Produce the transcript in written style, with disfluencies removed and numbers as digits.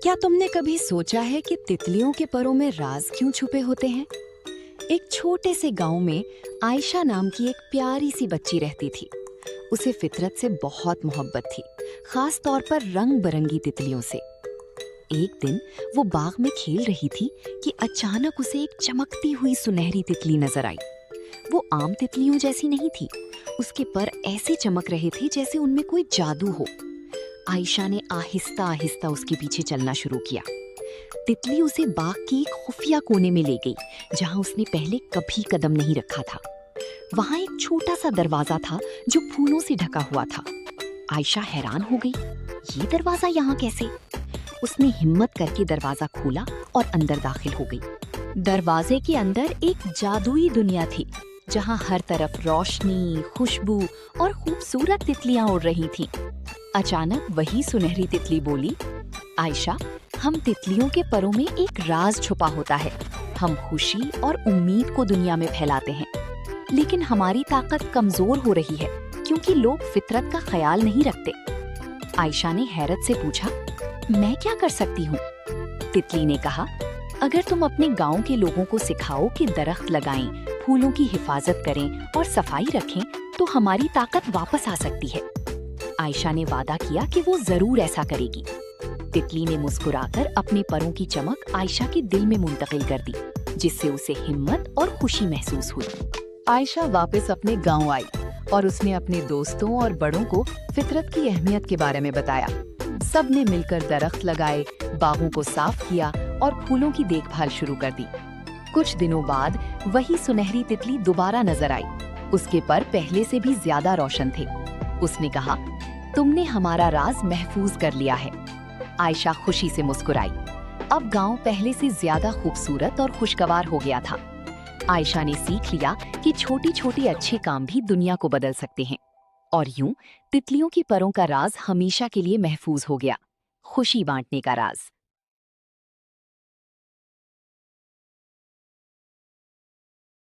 क्या तुमने कभी सोचा है कि तितलियों के परों में राज क्यों छुपे होते हैं? एक छोटे से गांव में आयशा नाम की एक प्यारी सी बच्ची रहती थी। उसे फितरत से बहुत मोहब्बत थी, खास तौर पर रंग बिरंगी तितलियों से। एक दिन वो बाग में खेल रही थी कि अचानक उसे एक चमकती हुई सुनहरी तितली नजर आई। वो आम तितलियों जैसी नहीं थी, उसके पर ऐसे चमक रहे थे जैसे उनमें कोई जादू हो। आयशा ने आहिस्ता आहिस्ता उसके पीछे चलना शुरू किया। तितली उसे बाग की एक खुफिया कोने में ले गई, जहां उसने पहले कभी कदम नहीं रखा था। वहां एक छोटा सा दरवाजा था जो फूलों से ढका हुआ था। आयशा हैरान हो गई, ये दरवाजा यहाँ कैसे? उसने हिम्मत करके दरवाजा खोला और अंदर दाखिल हो गई। दरवाजे के अंदर एक जादुई दुनिया थी, जहां हर तरफ रोशनी, खुशबू और खूबसूरत तितलियां उड़ रही थीं। अचानक वही सुनहरी तितली बोली, आयशा, हम तितलियों के परों में एक राज छुपा होता है। हम खुशी और उम्मीद को दुनिया में फैलाते हैं, लेकिन हमारी ताकत कमजोर हो रही है क्योंकि लोग फितरत का ख्याल नहीं रखते। आयशा ने हैरत से पूछा, मैं क्या कर सकती हूँ? तितली ने कहा, अगर तुम अपने गांव के लोगों को सिखाओ कि दरख्त लगाएं, फूलों की हिफाजत करें और सफाई रखें, तो हमारी ताकत वापस आ सकती है। आयशा ने वादा किया कि वो जरूर ऐसा करेगी। तितली ने मुस्कुराकर अपने परों की चमक आयशा के दिल में मुंतकिल कर दी, जिससे उसे हिम्मत और खुशी महसूस हुई। आयशा वापस अपने गांव आई और उसने अपने दोस्तों और बड़ों को फितरत की अहमियत के बारे में बताया। सबने मिलकर दरख्त लगाए, बागों को साफ किया और फूलों की देखभाल शुरू कर दी। कुछ दिनों बाद वही सुनहरी तितली दोबारा नजर आई। उसके पर पहले से भी ज्यादा रोशन थे। उसने कहा, तुमने हमारा राज महफूज कर लिया है। आयशा खुशी से मुस्कुराई। अब गांव पहले से ज्यादा खूबसूरत और खुशगवार हो गया था। आयशा ने सीख लिया कि छोटी छोटी अच्छे काम भी दुनिया को बदल सकते हैं। और यूं तितलियों की परों का राज हमेशा के लिए महफूज हो गया। खुशी बांटने का राज।